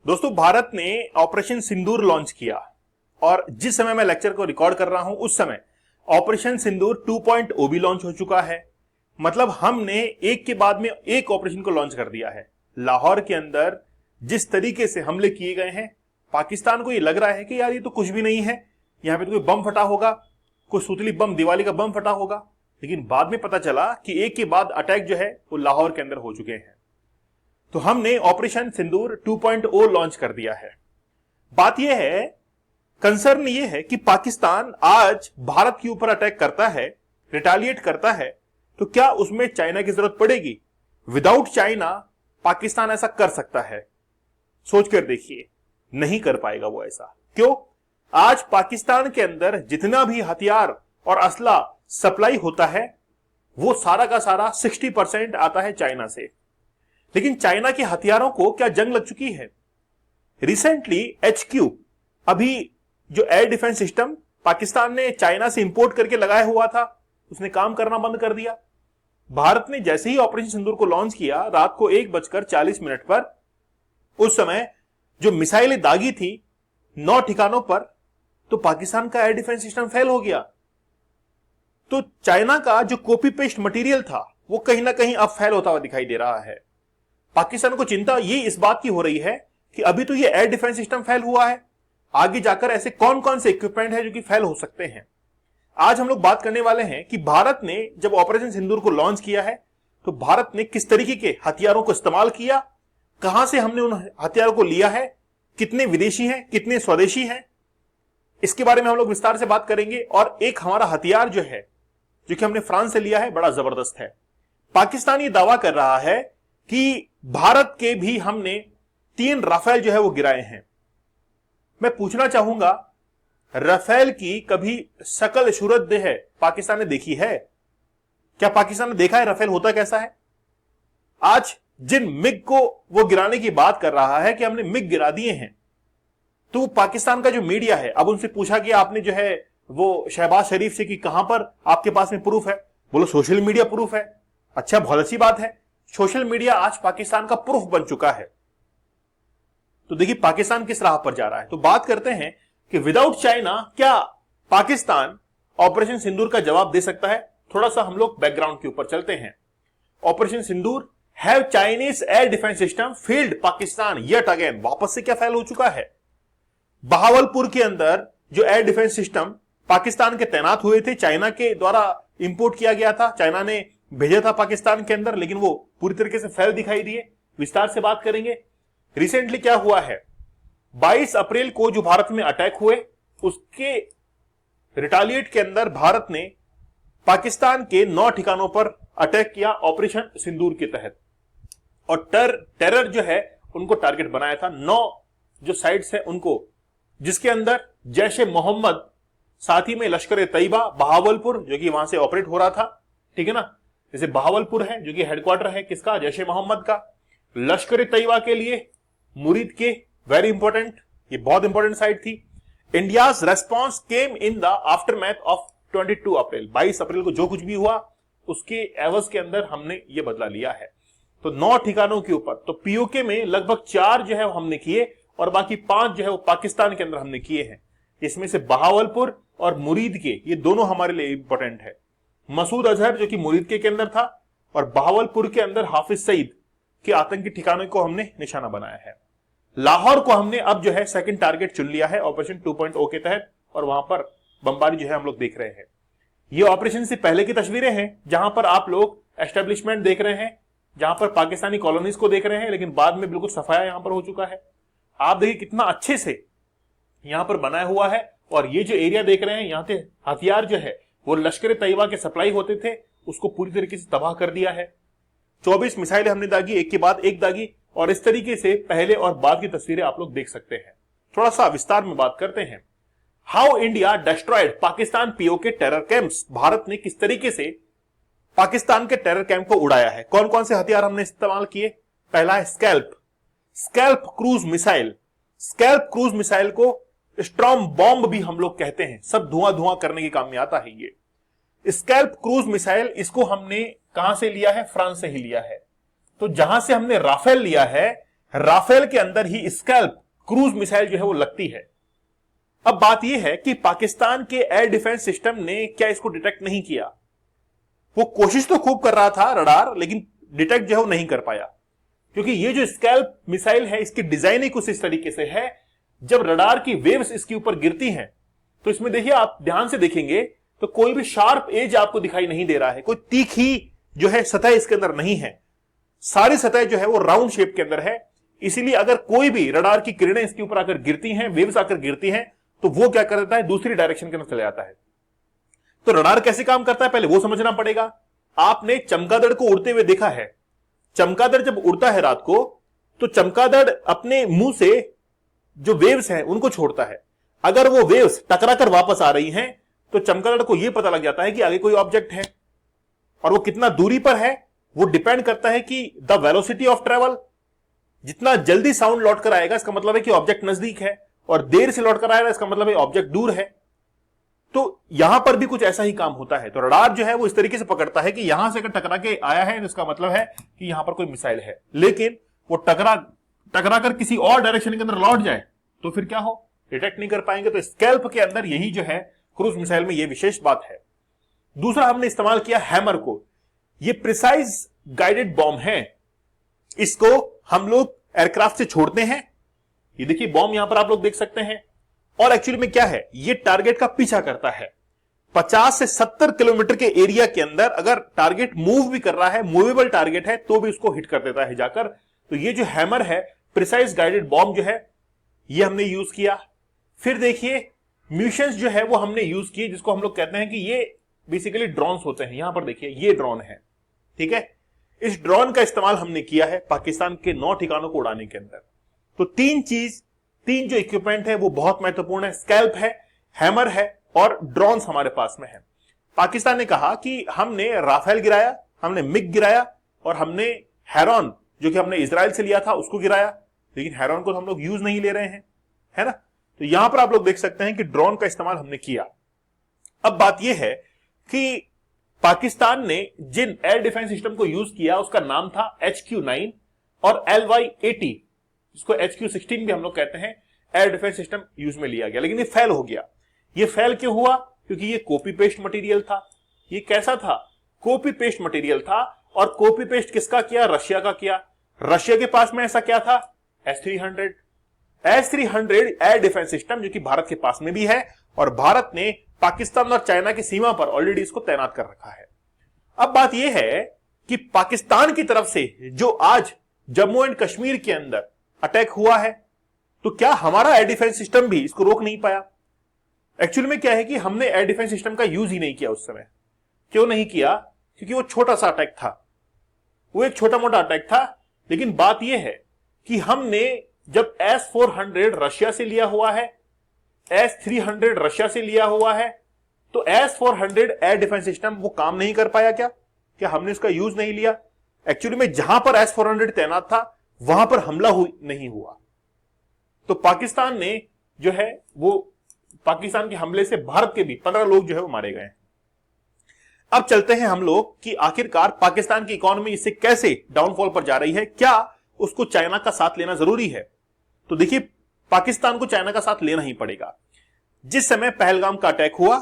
दोस्तों, भारत ने ऑपरेशन सिंदूर लॉन्च किया और जिस समय मैं लेक्चर को रिकॉर्ड कर रहा हूं उस समय ऑपरेशन सिंदूर 2.0 भी लॉन्च हो चुका है। मतलब हमने एक के बाद में एक ऑपरेशन को लॉन्च कर दिया है। लाहौर के अंदर जिस तरीके से हमले किए गए हैं, पाकिस्तान को ये लग रहा है कि यार ये तो कुछ भी नहीं है, यहां पे तो कोई बम फटा होगा, कोई सूतली बम, दिवाली का बम फटा होगा। लेकिन बाद में पता चला कि एक के बाद अटैक जो है वो लाहौर के अंदर हो चुके हैं। तो हमने ऑपरेशन सिंदूर 2.0 लॉन्च कर दिया है। बात यह है, कंसर्न यह है कि पाकिस्तान आज भारत के ऊपर अटैक करता है, रिटालिएट करता है, तो क्या उसमें चाइना की जरूरत पड़ेगी? विदाउट चाइना पाकिस्तान ऐसा कर सकता है? सोच कर देखिए, नहीं कर पाएगा वो ऐसा। क्यों? आज पाकिस्तान के अंदर जितना भी हथियार और असला सप्लाई होता है वो सारा का सारा 60% आता है चाइना से। लेकिन चाइना के हथियारों को क्या जंग लग चुकी है? रिसेंटली HQ, अभी जो एयर डिफेंस सिस्टम पाकिस्तान ने चाइना से इंपोर्ट करके लगाया हुआ था, उसने काम करना बंद कर दिया। भारत ने जैसे ही ऑपरेशन सिंदूर को लॉन्च किया, रात को 1:40 पर, उस समय जो मिसाइलें दागी थी 9 ठिकानों पर, तो पाकिस्तान का एयर डिफेंस सिस्टम फेल हो गया। तो चाइना का जो कॉपी पेस्ट मटेरियल था वो कहीं ना कहीं अब फेल होता हुआ दिखाई दे रहा है। पाकिस्तान को चिंता ये इस बात की हो रही है कि अभी तो ये एयर डिफेंस सिस्टम फेल हुआ है, आगे जाकर ऐसे कौन कौन से इक्विपमेंट है जो कि फेल हो सकते हैं। आज हम लोग बात करने वाले हैं कि भारत ने जब ऑपरेशन सिंदूर को लॉन्च किया है तो भारत ने किस तरीके के हथियारों को इस्तेमाल किया, कहां से हमने उन हथियारों को लिया है, कितने विदेशी हैं, कितने स्वदेशी हैं, इसके बारे में हम लोग विस्तार से बात करेंगे। और एक हमारा हथियार जो है, जो कि हमने फ्रांस से लिया है, बड़ा जबरदस्त है। पाकिस्तान ये दावा कर रहा है कि भारत के भी हमने 3 राफेल जो है वो गिराए हैं। मैं पूछना चाहूंगा, राफेल की कभी शकल सूरत है पाकिस्तान ने देखी है? क्या पाकिस्तान ने देखा है राफेल होता कैसा है? आज जिन मिग को वो गिराने की बात कर रहा है कि हमने मिग गिरा दिए हैं, तो पाकिस्तान का जो मीडिया है, अब उनसे पूछा कि आपने जो है वो शहबाज शरीफ से कि कहां पर आपके पास में प्रूफ है? बोलो सोशल मीडिया प्रूफ है। अच्छा, बहुत अच्छी बात है, सोशल मीडिया आज पाकिस्तान का प्रूफ बन चुका है। तो देखिए पाकिस्तान किस राह पर जा रहा है। तो बात करते हैं कि विदाउट चाइना क्या पाकिस्तान ऑपरेशन सिंदूर का जवाब दे सकता है? थोड़ा सा हम लोग बैकग्राउंड के ऊपर चलते हैं। Operation Sindoor have Chinese air defence system failed Pakistan yet again. वापस से क्या फेल हो चुका है? बहावलपुर के अंदर जो एयर डिफेंस सिस्टम पाकिस्तान के तैनात हुए थे, चाइना के द्वारा इंपोर्ट किया गया था, चाइना ने भेजा था पाकिस्तान के अंदर, लेकिन वो पूरी तरीके से फेल दिखाई दिए। विस्तार से बात करेंगे। रिसेंटली क्या हुआ है, 22 अप्रैल को जो भारत में अटैक हुए, उसके रिटालिएट के अंदर भारत ने पाकिस्तान के 9 ठिकानों पर अटैक किया ऑपरेशन सिंदूर के तहत। और टेरर जो है उनको टारगेट बनाया था, 9 जो साइट्स है उनको, जिसके अंदर जैश ए मोहम्मद, साथ ही में लश्कर ए तैयबा, बहावलपुर जो कि वहां से ऑपरेट हो रहा था, ठीक है ना। जैसे बहावलपुर है जो कि हेडक्वार्टर है किसका? जैश ए मोहम्मद का। लश्कर ए तैयबा के लिए मुरीद के, वेरी इंपॉर्टेंट, ये बहुत इंपॉर्टेंट साइट थी। India's response came in the aftermath of 22 अप्रैल। 22 अप्रैल को जो कुछ भी हुआ उसके एवज के अंदर हमने ये बदला लिया है। तो 9 ठिकानों के ऊपर, तो पीओके में लगभग 4 जो है वो हमने किए और बाकी 5 जो है वो पाकिस्तान के अंदर हमने किए हैं। इसमें से बहावलपुर और मुरीद के, ये दोनों हमारे लिए इंपॉर्टेंट है। मसूद अजहर जो कि मुरीद के अंदर था और बहावलपुर के अंदर हाफिज सईद के आतंकी ठिकानों को हमने निशाना बनाया है। लाहौर को हमने अब जो है सेकंड टारगेट चुन लिया है ऑपरेशन 2.0 के तहत, और वहां पर बमबारी जो है हम लोग देख रहे हैं। ये ऑपरेशन से पहले की तस्वीरें हैं जहां पर आप लोग एस्टेब्लिशमेंट देख रहे हैं, जहां पर पाकिस्तानी कॉलोनीज को देख रहे हैं, लेकिन बाद में बिल्कुल सफाया यहां पर हो चुका है। आप देखिए कितना अच्छे से यहां पर बनाया हुआ है। और ये जो एरिया देख रहे हैं, यहां से हथियार जो है वो लश्कर तैयबा के सप्लाई होते थे, उसको पूरी तरीके से तबाह कर दिया है। 24 मिसाइलें हमने दागी, एक के बाद एक दागी, और इस तरीके से पहले और बाद की तस्वीरें आप लोग देख सकते हैं। थोड़ा सा विस्तार में बात करते हैं। How India destroyed Pakistan PoK terror camps. Bharat ने किस तरीके से पाकिस्तान के टेरर कैंप को उड़ाया है। कौन कौन से हथियार हमने इस्तेमाल किए? पहला है scalp cruise missile. Scalp cruise missile को स्ट्रॉम बॉम्ब भी हम लोग कहते हैं, सब धुआं धुआं करने के काम में आता है ये स्कैल्प क्रूज मिसाइल। इसको हमने कहां से लिया है? फ्रांस से ही लिया है। तो जहां से हमने राफेल लिया है, राफेल के अंदर ही स्कैल्प क्रूज मिसाइल जो है वो लगती है। अब बात यह है कि पाकिस्तान के एयर डिफेंस सिस्टम ने क्या इसको डिटेक्ट नहीं किया। वो कोशिश तो खूब कर रहा था रडार, लेकिन डिटेक्ट जो है वो नहीं कर पाया, क्योंकि ये जो स्कैल्प मिसाइल है इसकी डिजाइन ही कुछ इस तरीके से है, जब रडार की वेव्स इसके ऊपर गिरती हैं तो इसमें देखिए, आप ध्यान से देखेंगे तो कोई भी शार्प एज आपको दिखाई नहीं दे रहा है, कोई तीखी जो है सतह इसके अंदर नहीं है, सारी सतह जो है वो राउंड शेप के अंदर है। इसीलिए अगर कोई भी रडार की किरणें इसके ऊपर आकर गिरती हैं, वेव्स आकर गिरती हैं, तो वो क्या कर देता है, दूसरी डायरेक्शन के अंदर चला जाता है। तो रडार कैसे काम करता है पहले वो समझना पड़ेगा। आपने चमगादड़ को उड़ते हुए देखा है। चमगादड़ जब उड़ता है रात को तो चमगादड़ अपने मुंह से जो वेव्स हैं उनको छोड़ता है। अगर वो वेव्स टकराकर वापस आ रही हैं तो चमगादड़ को यह पता लग जाता है कि आगे कोई ऑब्जेक्ट है, और वो कितना दूरी पर है वो डिपेंड करता है कि द वेलोसिटी ऑफ ट्रेवल। जितना जल्दी साउंड लौट कर आएगा इसका मतलब है कि ऑब्जेक्ट नजदीक है, और देर से लौट कर आएगा इसका मतलब है ऑब्जेक्ट दूर है। तो यहां पर भी कुछ ऐसा ही काम होता है। तो रडार जो है वो इस तरीके से पकड़ता है कि यहां से अगर टकरा के आया है तो इसका मतलब है कि यहां पर कोई मिसाइल है, लेकिन वो टकरा कर किसी और डायरेक्शन के अंदर लौट जाए तो फिर क्या हो, डिटेक्ट नहीं कर पाएंगे। तो स्कैल्प के अंदर यही जो है क्रूज मिसाइल में ये विशेष बात है। दूसरा हमने इस्तेमाल किया हैमर को। ये प्रिसाइज गाइडेड बॉम्ब है, इसको हम लोग एयरक्राफ्ट से छोड़ते हैं। ये देखिए बॉम्ब यहां पर आप लोग देख सकते हैं, और एक्चुअली में क्या है, ये टारगेट का पीछा करता है। 50 से 70 किलोमीटर के एरिया के अंदर अगर टारगेट मूव भी कर रहा है, मूवेबल टारगेट है, तो भी उसको हिट कर देता है जाकर। तो ये जो हैमर है, प्रिसाइज गाइडेड बॉम्ब जो है, ये हमने यूज किया। फिर देखिए म्यूशंस जो है वो हमने यूज किए, जिसको हम लोग कहते हैं कि ये बेसिकली ड्रोन्स होते हैं। यहां पर देखिए ये ड्रोन है, ठीक है। इस ड्रोन का इस्तेमाल हमने किया है पाकिस्तान के 9 ठिकानों को उड़ाने के अंदर। तो तीन जो इक्विपमेंट है वो बहुत महत्वपूर्ण है। स्कैल्प है, हैमर है, और ड्रोन्स हमारे पास में है। पाकिस्तान ने कहा कि हमने राफेल गिराया, हमने मिग गिराया, और हमने हेरॉन जो कि हमने इजराइल से लिया था उसको गिराया, लेकिन हेरॉन को हम लोग यूज नहीं ले रहे हैं, है ना। तो यहां पर आप लोग देख सकते हैं कि ड्रोन का इस्तेमाल हमने किया। अब बात यह है कि पाकिस्तान ने जिन एयर डिफेंस सिस्टम को यूज किया उसका नाम था HQ-9 और LY-80, जिसको HQ-16 भी हम लोग कहते हैं। एयर डिफेंस सिस्टम यूज में लिया गया, लेकिन ये फेल हो गया। ये फेल क्यों हुआ, क्योंकि ये कॉपी पेस्ट मटेरियल था। ये कैसा था, कॉपी पेस्ट मटेरियल था। और कॉपी पेस्ट किसका किया, रशिया का किया। रशिया के पास में ऐसा क्या था, S-300 एयर डिफेंस सिस्टम, जो कि भारत के पास में भी है, और भारत ने पाकिस्तान और चाइना की सीमा पर ऑलरेडी इसको तैनात कर रखा है। अब बात यह है कि पाकिस्तान की तरफ से जो आज जम्मू एंड कश्मीर के अंदर अटैक हुआ है, तो क्या हमारा एयर डिफेंस सिस्टम भी इसको रोक नहीं पाया। एक्चुअली में क्या है कि हमने एयर डिफेंस सिस्टम का यूज ही नहीं किया उस समय। क्यों नहीं किया, क्योंकि वो छोटा सा अटैक था, वो एक छोटा मोटा अटैक था। लेकिन बात यह है कि हमने जब S-400 रशिया से लिया हुआ है, S-300 रशिया से लिया हुआ है, तो S-400 एयर डिफेंस सिस्टम वो काम नहीं कर पाया। क्या हमने उसका यूज नहीं लिया। एक्चुअली में जहां पर S-400 तैनात था वहां पर हमला नहीं हुआ। तो पाकिस्तान ने जो है वो, पाकिस्तान के हमले से भारत के भी 15 लोग जो है वो मारे गए। अब चलते हैं हम लोग कि आखिरकार पाकिस्तान की इकोनॉमी इससे कैसे डाउनफॉल पर जा रही है, क्या उसको चाइना का साथ लेना जरूरी है। तो देखिए पाकिस्तान को चाइना का साथ लेना ही पड़ेगा। जिस समय पहलगाम का अटैक हुआ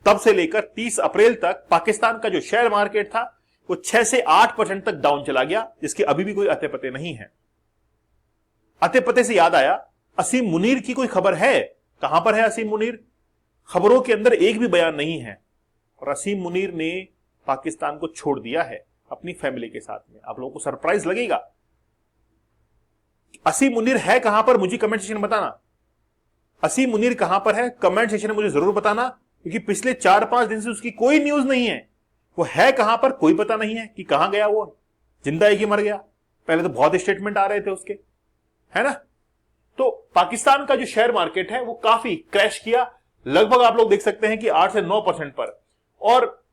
तब से लेकर 30 अप्रैल तक पाकिस्तान का जो शेयर मार्केट था वो 6 से 8% तक डाउन चला गया, जिसके अभी भी कोई अते पते नहीं है। अते पते से याद आया, असीम मुनीर की कोई खबर है, कहां पर है असीम मुनीर। खबरों के अंदर एक भी बयान नहीं है, और असीम मुनीर ने पाकिस्तान को छोड़ दिया है अपनी फैमिली के साथ में। आप लोगों को सरप्राइज लगेगा, असीम मुनीर है कहां पर, मुझे कमेंट सेक्शन में बताना। असीम मुनीर कहां पर है कमेंट सेक्शन में मुझे जरूर बताना, क्योंकि पिछले 4-5 दिन से उसकी कोई न्यूज नहीं है। वो है कहां पर कोई पता नहीं है कि कहां गया, वो जिंदा है कि मर गया। पहले तो बहुत स्टेटमेंट आ रहे थे उसके, है ना। तो पाकिस्तान का जो शेयर मार्केट है वो काफी क्रैश किया, लगभग आप लोग देख सकते हैं कि 8 से 9% पर, और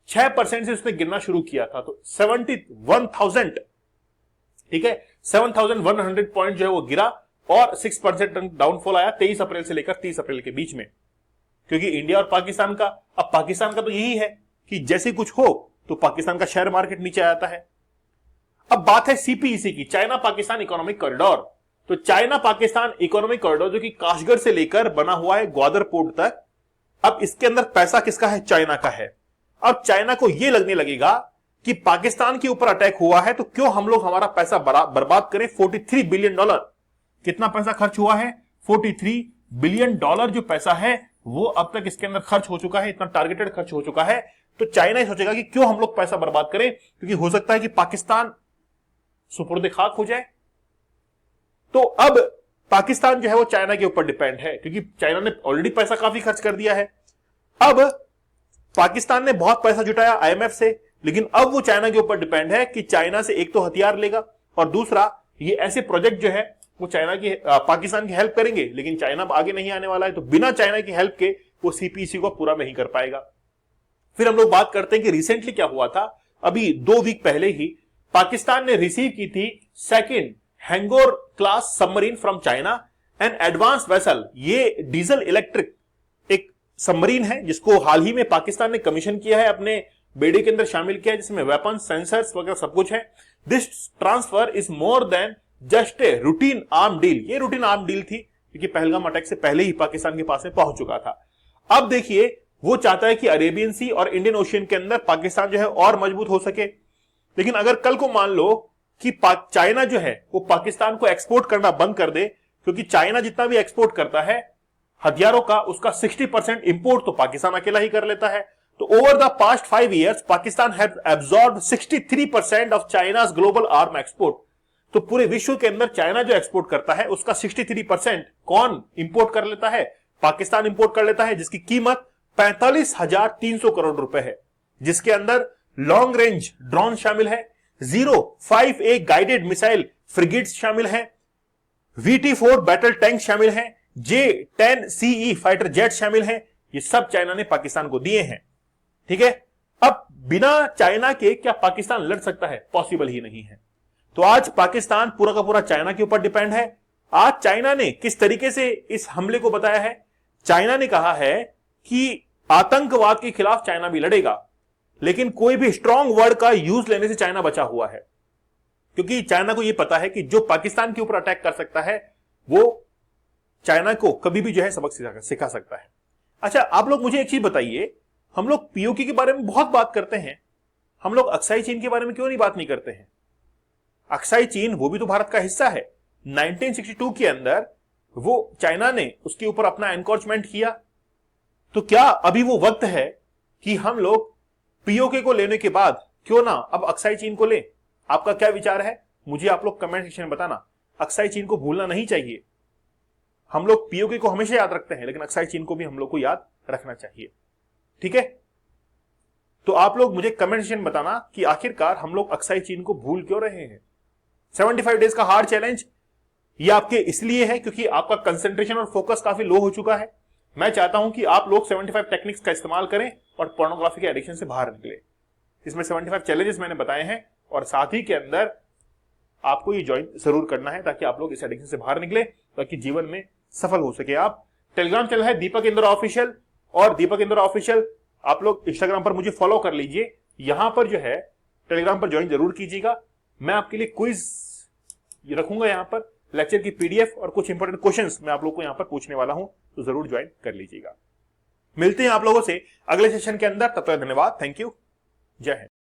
6% से उसने गिरना शुरू किया था। तो 71,000, ठीक है, 7,100 पॉइंट जो है वो गिरा, और 6% डाउनफॉल आया 23 अप्रैल से लेकर 30 अप्रैल के बीच में। क्योंकि इंडिया और पाकिस्तान का, अब पाकिस्तान का तो यही है कि जैसे कुछ हो तो पाकिस्तान का शेयर मार्केट नीचे आता है। अब बात है CPEC की, चाइना पाकिस्तान इकोनॉमिक कॉरिडोर। तो चाइना पाकिस्तान इकोनॉमिक कॉरिडोर जो कि काशगढ़ से लेकर बना हुआ है ग्वादर पोर्ट तक, अब इसके अंदर पैसा किसका है? चाइना का है। अब चाइना को यह लगने लगेगा कि पाकिस्तान के ऊपर अटैक हुआ है तो क्यों हम लोग हमारा पैसा बर्बाद करें। $43 बिलियन, कितना पैसा खर्च हुआ है? $43 बिलियन जो पैसा है वो अब तक इसके अंदर खर्च हो चुका है, इतना टारगेटेड खर्च हो चुका है। तो चाइना ही सोचेगा कि क्यों हम लोग पैसा बर्बाद करें, क्योंकि हो सकता है कि पाकिस्तान सुपुर्द खाक हो जाए। तो अब पाकिस्तान जो है वो चाइना के ऊपर डिपेंड है, क्योंकि चाइना ने ऑलरेडी पैसा काफी खर्च कर दिया है। अब पाकिस्तान ने बहुत पैसा जुटाया आईएमएफ से, लेकिन अब वो चाइना के ऊपर डिपेंड है कि चाइना से एक तो हथियार लेगा और दूसरा ये ऐसे प्रोजेक्ट जो है वो चाइना की पाकिस्तान की हेल्प करेंगे, लेकिन चाइना आगे नहीं आने वाला है, तो बिना चाइना की हेल्प के वो सीपीसी को पूरा नहीं कर पाएगा। फिर हम लोग बात करते हैं कि रिसेंटली क्या हुआ था। अभी 2 वीक पहले ही पाकिस्तान ने रिसीव की थी second Hangor class submarine from China, an advanced vessel. ये डीजल इलेक्ट्रिक एक सबमरीन है जिसको हाल ही में पाकिस्तान ने कमीशन किया है, अपने बेड़े के अंदर शामिल किया है, जिसमें वेपन, सेंसर्स वगैरह सब कुछ है। This transfer is more than just a routine arm deal. ये रूटीन आर्म डील थी क्योंकि पहलगाम अटैक से पहले ही पाकिस्तान के पास में पहुंच चुका था। अब देखिए वो चाहता है कि अरेबियन सी और इंडियन ओशियन के अंदर पाकिस्तान जो है और मजबूत हो सके। लेकिन अगर कल को मान लो कि चाइना जो है वो पाकिस्तान को एक्सपोर्ट करना बंद कर दे, क्योंकि चाइना जितना भी एक्सपोर्ट करता है हथियारों का, उसका 60% इंपोर्ट तो पाकिस्तान अकेला ही कर लेता है। तो over the past 5 years Pakistan has absorbed 63% of China's global arm export. तो पूरे विश्व के अंदर चाइना जो एक्सपोर्ट करता है उसका 63% कौन इंपोर्ट कर लेता है? पाकिस्तान इंपोर्ट कर लेता है, जिसकी कीमत 45,300 करोड़ रुपए है, जिसके अंदर लॉन्ग रेंज ड्रोन शामिल है, 058 गाइडेड मिसाइल फ्रिगेट्स शामिल है, VT4 बैटल टैंक शामिल है, J-10CE फाइटर जेट शामिल है। ये सब चाइना ने पाकिस्तान को दिए हैं। ठीक है, अब बिना चाइना के क्या पाकिस्तान लड़ सकता है? पॉसिबल ही नहीं है। तो आज पाकिस्तान पूरा का पूरा चाइना के ऊपर डिपेंड है। आज चाइना ने किस तरीके से इस हमले को बताया है? चाइना ने कहा है कि आतंकवाद के खिलाफ चाइना भी लड़ेगा, लेकिन कोई भी स्ट्रॉन्ग वर्ड का यूज लेने से चाइना बचा हुआ है, क्योंकि चाइना को यह पता है कि जो पाकिस्तान के ऊपर अटैक कर सकता है वो चाइना को कभी भी जो है सबक सिखा सकता है। अच्छा, आप लोग मुझे एक चीज बताइए, हम लोग पीओके के बारे में बहुत बात करते हैं, हम लोग अक्साई चीन के बारे में क्यों नहीं बात नहीं करते हैं? अक्साई चीन वो भी तो भारत का हिस्सा है। 1962 के अंदर वो चाइना ने उसके ऊपर अपना एनक्रोचमेंट किया। तो क्या अभी वो वक्त है कि हम लोग पीओके को लेने के बाद क्यों ना अब अक्साई चीन को ले? आपका क्या विचार है? मुझे आप लोग कमेंट सेक्शन में बताना। अक्साई चीन को भूलना नहीं चाहिए। हम लोग पीओके को हमेशा याद रखते हैं, लेकिन अक्साई चीन को भी हम लोग को याद रखना चाहिए। ठीक है, तो आप लोग मुझे कमेंट सेक्शन में बताना कि आखिरकार हम लोग अक्साई चीन को भूल क्यों रहे हैं। 75 डेज का हार्ड चैलेंज ये आपके इसलिए है क्योंकि आपका कंसंट्रेशन और फोकस काफी लो हो चुका है। मैं चाहता हूं कि आप लोग 75 टेक्निक्स का इस्तेमाल करें और पोर्नोग्राफी के एडिक्शन से बाहर निकले। इसमें 75 चैलेंजेस मैंने बताए हैं और साथ ही के अंदर आपको ये ज्वाइन जरूर करना है ताकि आप लोग इस एडिक्शन से बाहर निकले, ताकि जीवन में सफल हो सके आप। टेलीग्राम चैनल है दीपक इंद्रा ऑफिशियल, और दीपक इंद्रा ऑफिशियल आप लोग इंस्टाग्राम पर मुझे फॉलो कर लीजिए। यहां पर जो है टेलीग्राम पर ज्वाइन जरूर कीजिएगा। मैं आपके लिए क्विज रखूंगा, यहां पर लेक्चर की पीडीएफ और कुछ इंपॉर्टेंट क्वेश्चंस मैं आप लोग को यहां पर पूछने वाला हूं, तो जरूर ज्वाइन कर लीजिएगा। मिलते हैं आप लोगों से अगले सेशन के अंदर, तब तक धन्यवाद, थैंक यू, जय हिंद।